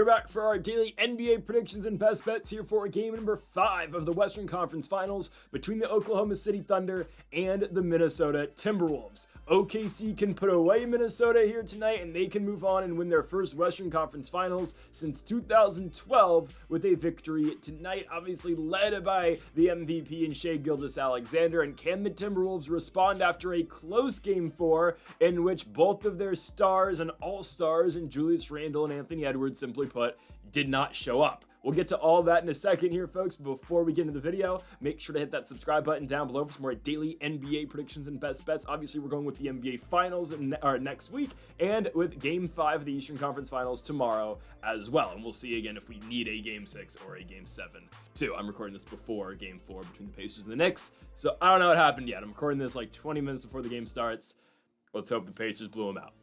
We're back for our daily NBA predictions and best bets here for game number 5 of the Western Conference Finals between the Oklahoma City Thunder and the Minnesota Timberwolves. OKC can put away Minnesota here tonight, and they can move on and win their first Western Conference Finals since 2012 with a victory tonight, obviously led by the MVP and Shai Gilgeous-Alexander. And can the Timberwolves respond after a close game 4 in which both of their stars and all-stars and Julius Randle and Anthony Edwards, simply put, did not show up? We'll get to all that in a second here, folks. Before we get into the video, make sure to hit that subscribe button down below for some more daily NBA predictions and best bets. Obviously, we're going with the NBA Finals next week and with Game 5 of the Eastern Conference Finals tomorrow as well. And we'll see again if we need a Game 6 or a Game 7 too. I'm recording this before Game 4 between the Pacers and the Knicks, so I don't know what happened yet. I'm recording this like 20 minutes before the game starts. Let's hope the Pacers blew them out.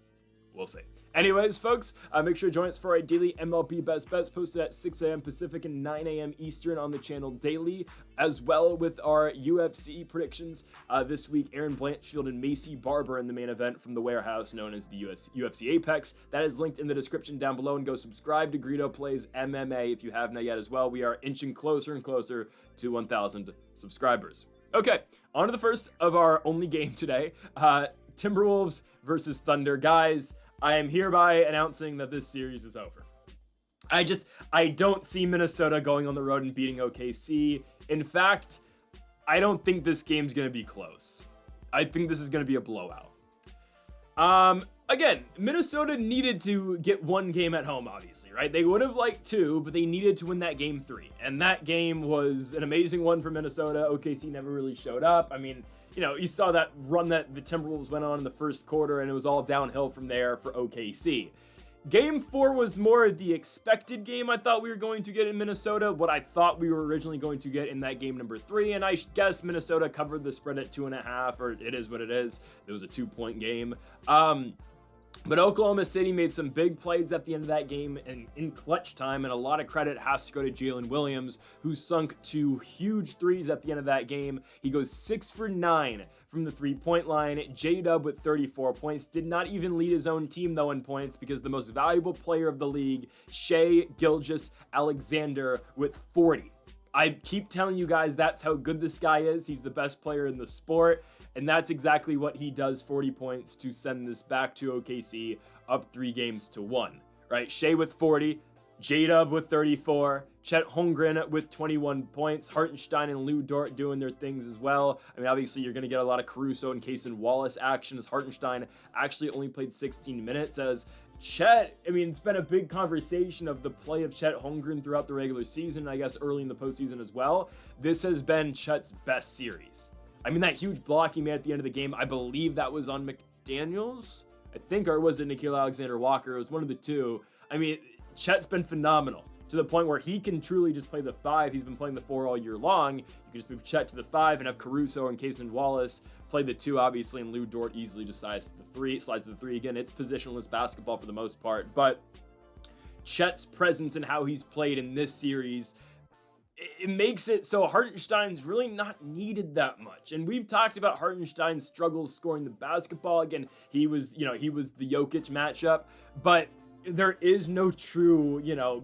We'll see. Anyways, folks, make sure to join us for our daily MLB Best Bets posted at 6 a.m. Pacific and 9 a.m. Eastern on the channel daily, as well with our UFC predictions. This week, Aaron Blanchfield and Macy Barber in the main event from the warehouse known as the UFC Apex. That is linked in the description down below, and go subscribe to Greedo Plays MMA if you have not yet as well. We are inching closer and closer to 1,000 subscribers. Okay, on to the first of our only game today, Timberwolves versus Thunder. Guys, I am hereby announcing that this series is over. I don't see Minnesota going on the road and beating OKC. In fact, I don't think this game's going to be close. I think this is going to be a blowout. Again, Minnesota needed to get one game at home, obviously, right? They would have liked 2, but they needed to win that game 3. And that game was an amazing one for Minnesota. OKC never really showed up. I mean, you know, you saw that run that the Timberwolves went on in the first quarter, and it was all downhill from there for OKC. Game 4 was more of the expected game I thought we were going to get in Minnesota, what I thought we were originally going to get in that game number 3, and I guess Minnesota covered the spread at 2.5, or it is what it is. It was a 2-point game. But Oklahoma City made some big plays at the end of that game and in clutch time, and a lot of credit has to go to Jalen Williams, who sunk 2 huge threes at the end of that game. He goes 6 for 9 from the three-point line. J-Dub with 34 points. Did not even lead his own team, though, in points, because the most valuable player of the league, Shai Gilgeous-Alexander, with 40. I keep telling you guys that's how good this guy is. He's the best player in the sport, and that's exactly what he does, 40 points to send this back to OKC up 3-1, right? Shai with 40, J-Dub with 34, Chet Holmgren with 21 points, Hartenstein and Lou Dort doing their things as well. I mean, obviously, you're going to get a lot of Caruso and Cason Wallace action, as Hartenstein actually only played 16 minutes, as Chet, I mean, it's been a big conversation of the play of Chet Holmgren throughout the regular season, I guess early in the postseason as well. This has been Chet's best series. I mean, that huge block he made at the end of the game, I believe that was on McDaniels, I think, or was it Nickeil Alexander-Walker? It was one of the two. I mean, Chet's been phenomenal to the point where he can truly just play the 5. He's been playing the 4 all year long. You can just move Chet to the 5 and have Caruso and Cason Wallace play the 2, obviously, and Lou Dort easily just slides to the 3. Again, it's positionless basketball for the most part, but Chet's presence and how he's played in this series, it makes it so Hartenstein's really not needed that much. And we've talked about Hartenstein's struggles scoring the basketball. Again, he was the Jokic matchup, but there is no true,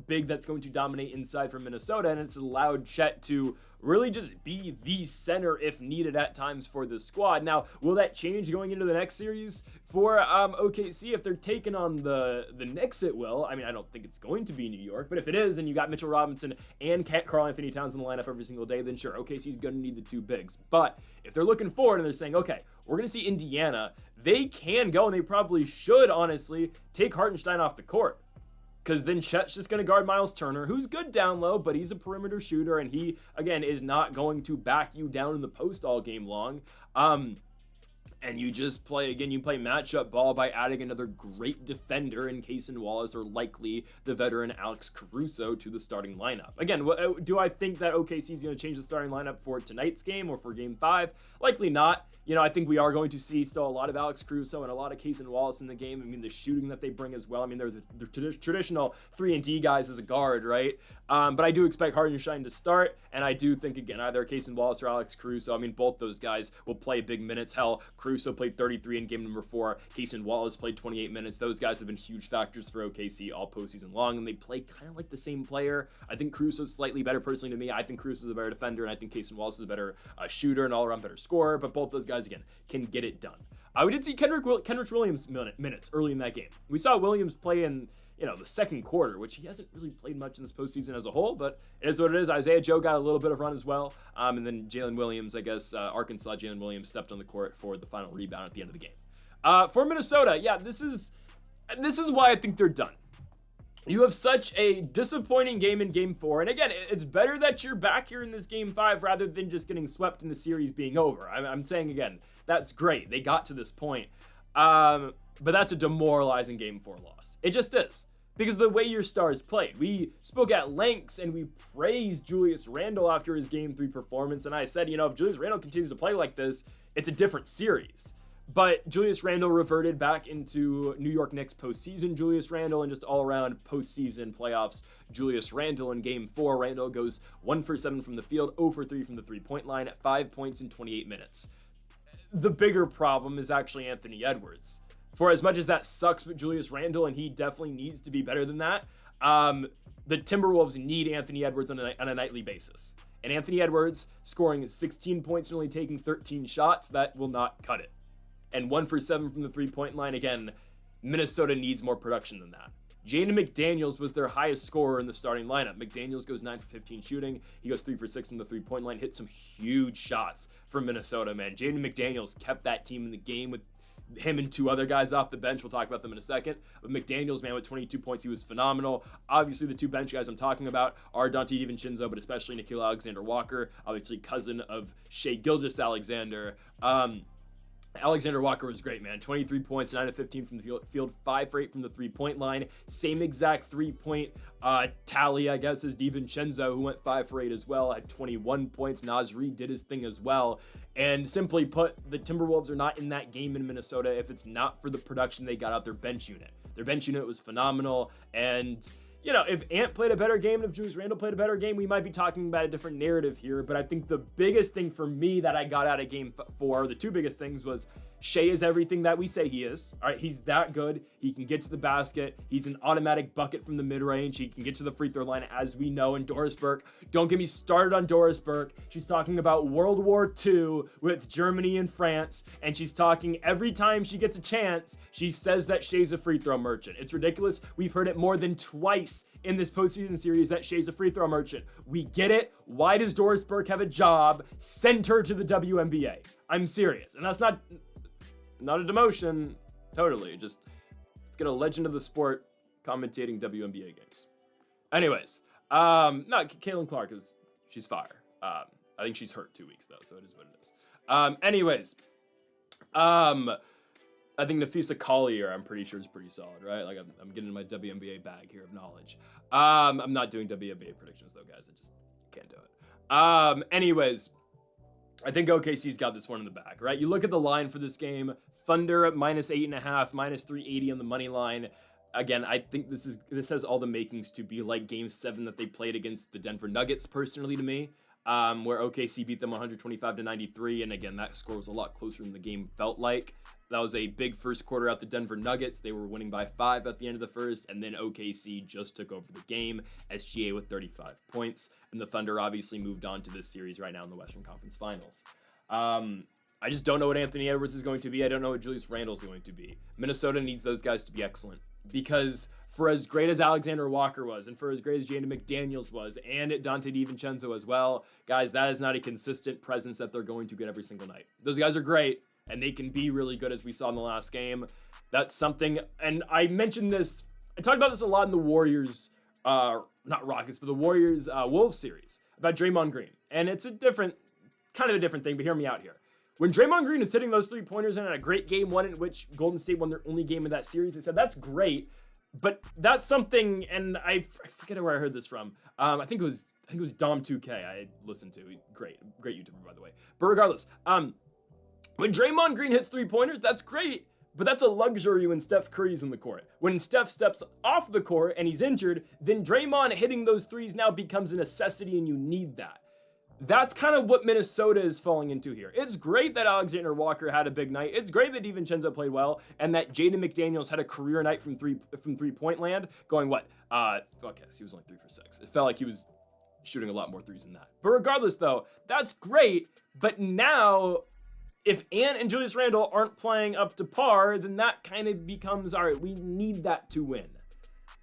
big that's going to dominate inside for Minnesota, and it's allowed Chet to really just be the center if needed at times for the squad. Now, will that change going into the next series for OKC? If they're taking on the Knicks, it will. I mean, I don't think it's going to be New York, but if it is, and you got Mitchell Robinson and Karl Anthony Towns in the lineup every single day, then sure, OKC's going to need the 2 bigs. But if they're looking forward and they're saying, okay, we're going to see Indiana, they can go, and they probably should, honestly, take Hartenstein off the court. Because then Chet's just going to guard Miles Turner, who's good down low, but he's a perimeter shooter, and he, again, is not going to back you down in the post all game long. And you just play, again, you play matchup ball by adding another great defender in Cason Wallace, or likely the veteran Alex Caruso, to the starting lineup. Again, do I think that OKC is going to change the starting lineup for tonight's game or for game 5? Likely not. I think we are going to see still a lot of Alex Caruso and a lot of Cason Wallace in the game. I mean, the shooting that they bring as well. I mean, they're the traditional 3-and-D guys as a guard, right? But I do expect Hartenstein to start, and I do think, again, either Cason Wallace or Alex Caruso. I mean, both those guys will play big minutes. Hell, Caruso Caruso played 33 in game number 4. Casey Wallace played 28 minutes. Those guys have been huge factors for OKC all postseason long, and they play kind of like the same player. I think Caruso's slightly better personally to me. I think Caruso's a better defender, and I think Casey Wallace is a better shooter and all-around better scorer, but both those guys, again, can get it done. We did see Kenrich Williams minutes early in that game. We saw Williams play in the second quarter, which he hasn't really played much in this postseason as a whole, but it is what it is. Isaiah Joe got a little bit of run as well. And then Jalen Williams, I guess, Arkansas Jalen Williams stepped on the court for the final rebound at the end of the game. For Minnesota, yeah, this is why I think they're done. You have such a disappointing game in Game 4. And again, it's better that you're back here in this Game 5 rather than just getting swept in the series being over. I'm saying, again, that's great. They got to this point. But that's a demoralizing Game 4 loss. It just is. Because of the way your stars played. We spoke at lengths and we praised Julius Randle after his Game 3 performance. And I said, if Julius Randle continues to play like this, it's a different series. But Julius Randle reverted back into New York Knicks postseason Julius Randle and just all-around postseason playoffs Julius Randle. In Game 4, Randle goes 1 for 7 from the field, 0 for 3 from the three-point line at 5 points in 28 minutes. The bigger problem is actually Anthony Edwards. For as much as that sucks with Julius Randle, and he definitely needs to be better than that, the Timberwolves need Anthony Edwards on a nightly basis. And Anthony Edwards scoring 16 points and only taking 13 shots, that will not cut it. And 1 for 7 from the three-point line. Again, Minnesota needs more production than that. Jaden McDaniels was their highest scorer in the starting lineup. McDaniels goes 9 for 15 shooting. He goes 3 for 6 from the three-point line. Hit some huge shots for Minnesota, man. Jaden McDaniels kept that team in the game with him and 2 other guys off the bench. We'll talk about them in a second. But McDaniels, man, with 22 points, he was phenomenal. Obviously, the 2 bench guys I'm talking about are Dante DiVincenzo, but especially Nickeil Alexander-Walker, obviously cousin of Shai Gilgeous-Alexander. Alexander Walker was great, man. 23 points, 9 of 15 from the field, 5 for 8 from the three-point line. Same exact three-point tally, I guess, as DiVincenzo, who went 5 for 8 as well, had 21 points. Naz Reid did his thing as well. And simply put, the Timberwolves are not in that game in Minnesota if it's not for the production they got out their bench unit. Their bench unit was phenomenal, and if Ant played a better game and if Julius Randle played a better game, we might be talking about a different narrative here. But I think the biggest thing for me that I got out of Game 4, the 2 biggest things was Shai is everything that we say he is. All right, he's that good. He can get to the basket. He's an automatic bucket from the mid-range. He can get to the free throw line, as we know. And Doris Burke, don't get me started on Doris Burke. She's talking about World War II with Germany and France. And she's talking every time she gets a chance, she says that Shai's a free throw merchant. It's ridiculous. We've heard it more than twice in this postseason series that Shai's a free throw merchant. We get it. Why does Doris Burke have a job? Send her to the WNBA. I'm serious. And that's not a demotion. Totally. Just get a legend of the sport commentating WNBA games. Anyways, Caitlin Clark she's fire. I think she's hurt 2 weeks though, so it is what it is. I think Nafisa Collier, I'm pretty sure, is pretty solid, right? Like, I'm getting in my WNBA bag here of knowledge. I'm not doing WNBA predictions, though, guys. I just can't do it. Anyways, I think OKC's got this one in the bag, right? You look at the line for this game. Thunder at -8.5, -380 on the money line. Again, I think this has all the makings to be like Game 7 that they played against the Denver Nuggets, personally, to me. Where OKC beat them 125-93, and again, that score was a lot closer than the game felt like. That was a big first quarter out the Denver Nuggets. They were winning by 5 at the end of the first, and then OKC just took over the game. SGA with 35 points, and the Thunder obviously moved on to this series right now in the Western Conference Finals. I just don't know what Anthony Edwards is going to be. I don't know what Julius Randle is going to be. Minnesota needs those guys to be excellent, because for as great as Alexander Walker was, and for as great as Jaden McDaniels was, and Dante DiVincenzo as well, guys, that is not a consistent presence that they're going to get every single night. Those guys are great, and they can be really good, as we saw in the last game. That's something, and I mentioned this, I talked about this a lot in the Warriors, not Rockets, but the Warriors Wolves series, about Draymond Green. And it's kind of a different thing, but hear me out here. When Draymond Green is hitting those 3-pointers and had a great game one in which Golden State won their only game of that series, they said, that's great, but that's something, and I forget where I heard this from. I think it was Dom2K I listened to. Great YouTuber, by the way. But regardless, when Draymond Green hits 3-pointers, that's great, but that's a luxury when Steph Curry's in the court. When Steph steps off the court and he's injured, then Draymond hitting those threes now becomes a necessity, and you need that. That's kind of what Minnesota is falling into here. It's great that Alexander Walker had a big night. It's great that DiVincenzo played well, and that Jaden McDaniels had a career night from three-point land, going what? Okay, so he was only 3 for 6. It felt like he was shooting a lot more threes than that. But regardless, though, that's great. But now, if Ant and Julius Randle aren't playing up to par, then that kind of becomes, all right, we need that to win.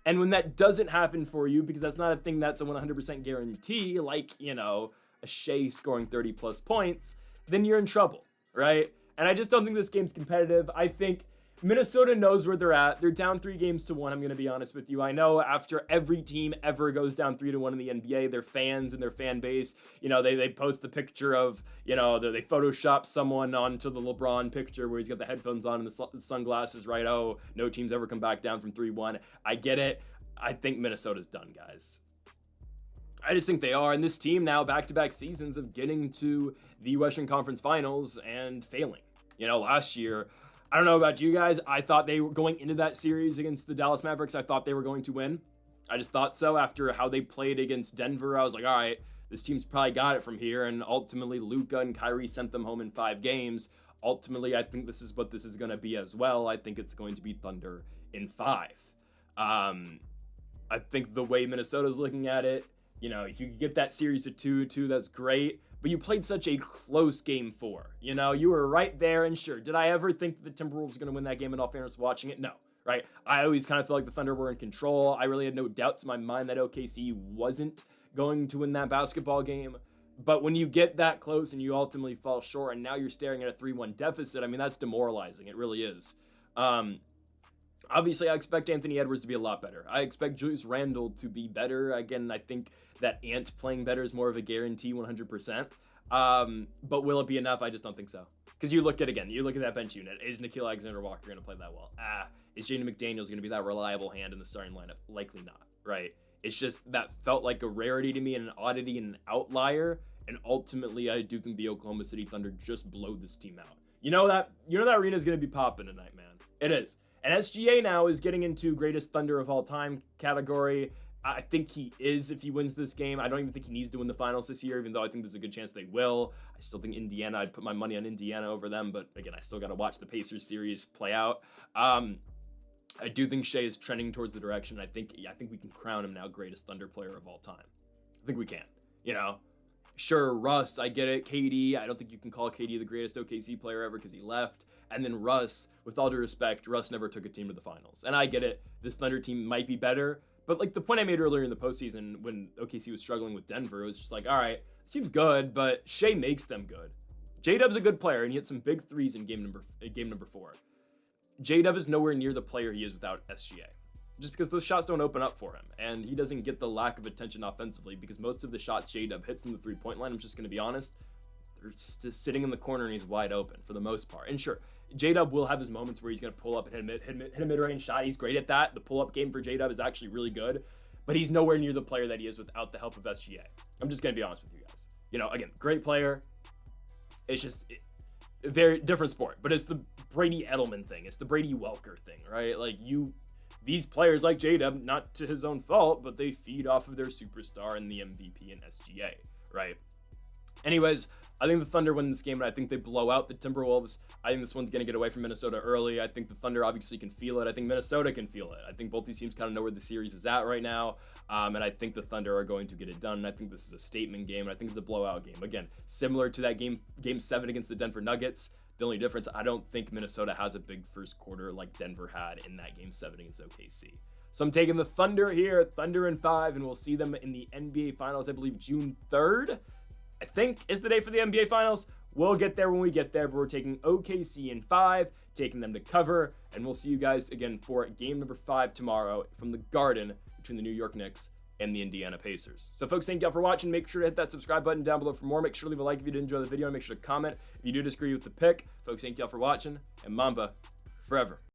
And when that doesn't happen for you, because that's not a thing that's a 100% guarantee, like, you know, a Shea scoring 30 plus points, then you're in trouble, right? And I just don't think this game's competitive. I think Minnesota knows where they're at. They're down 3-1, I'm going to be honest with you. I know after every team ever goes down 3-1 in the NBA, their fans and their fan base, you know, they post the picture of, you know, they Photoshop someone onto the LeBron picture where he's got the headphones on and the sunglasses, right? Oh, no team's ever come back down from 3-1. I get it. I think Minnesota's done, guys. I just think they are. And this team now, back-to-back seasons of getting to the Western Conference Finals and failing. You know, last year, I don't know about you guys, I thought they were going into that series against the Dallas Mavericks, I thought they were going to win. I just thought so. After how they played against Denver, I was like, all right, this team's probably got it from here. And ultimately, Luka and Kyrie sent them home in 5 games. Ultimately, I think this is what this is going to be as well. I think it's going to be Thunder in 5. I think the way Minnesota's looking at it, you know, if you could get that series to 2-2, that's great. But you played such a close game 4. You know, you were right there. And sure, did I ever think that the Timberwolves were going to win that game in all fairness watching it? No, right? I always kind of felt like the Thunder were in control. I really had no doubts in my mind that OKC wasn't going to win that basketball game. But when you get that close and you ultimately fall short and now you're staring at a 3-1 deficit, I mean, that's demoralizing. It really is. Obviously, I expect Anthony Edwards to be a lot better. I expect Julius Randle to be better. Again, I think that Ant playing better is more of a guarantee 100%. But will it be enough? I just don't think so. Because you look at that bench unit. Is Nickeil Alexander-Walker going to play that well? Is Jaden McDaniels going to be that reliable hand in the starting lineup? Likely not, right? It's just that felt like a rarity to me and an oddity and an outlier. And ultimately, I do think the Oklahoma City Thunder just blow this team out. You know that arena is going to be popping tonight, man. It is. And SGA now is getting into greatest Thunder of all time category. I think he is if he wins this game. I don't even think he needs to win the finals this year, even though I think there's a good chance they will. I still think Indiana, I'd put my money on Indiana over them. But again, I still got to watch the Pacers series play out. I do think Shea is trending towards the direction. I think we can crown him now greatest Thunder player of all time. I think we can, you know. Sure, Russ, I get it. KD, I don't think you can call KD the greatest OKC player ever because he left. And then Russ, with all due respect, Russ never took a team to the finals. And I get it. This Thunder team might be better. But like the point I made earlier in the postseason when OKC was struggling with Denver, it was just like, all right, seems good, but Shea makes them good. J-Dub's a good player, and he hit some big threes in game number 4. J-Dub is nowhere near the player he is without SGA. Just because those shots don't open up for him. And he doesn't get the lack of attention offensively because most of the shots J-Dub hits from the 3-point line, I'm just going to be honest, they're just sitting in the corner and he's wide open for the most part. And sure, J-Dub will have his moments where he's going to pull up and hit a mid-range shot. He's great at that. The pull-up game for J-Dub is actually really good. But he's nowhere near the player that he is without the help of SGA. I'm just going to be honest with you guys. You know, again, great player. It's just a very different sport. But it's the Brady Edelman thing. It's the Brady Welker thing, right? Like these players like J-Dub, not to his own fault, but they feed off of their superstar and the MVP and SGA, right? Anyways, I think the Thunder win this game, and I think they blow out the Timberwolves. I think this one's going to get away from Minnesota early. I think the Thunder obviously can feel it. I think Minnesota can feel it. I think both these teams kind of know where the series is at right now, and I think the Thunder are going to get it done. And I think this is a statement game, and I think it's a blowout game. Again, similar to that game 7 against the Denver Nuggets. The only difference, I don't think Minnesota has a big first quarter like Denver had in that game 7 against OKC. So I'm taking the Thunder here, Thunder in 5, and we'll see them in the NBA Finals, I believe June 3rd. I think is the day for the NBA Finals. We'll get there when we get there, but we're taking OKC in 5, taking them to cover, and we'll see you guys again for game number 5 tomorrow from the Garden between the New York Knicks and the Indiana Pacers. So folks, thank you all for watching. Make sure to hit that subscribe button down below for more. Make sure to leave a like if you did enjoy the video, and make sure to comment if you do disagree with the pick. Folks, thank you all for watching, and Mamba forever.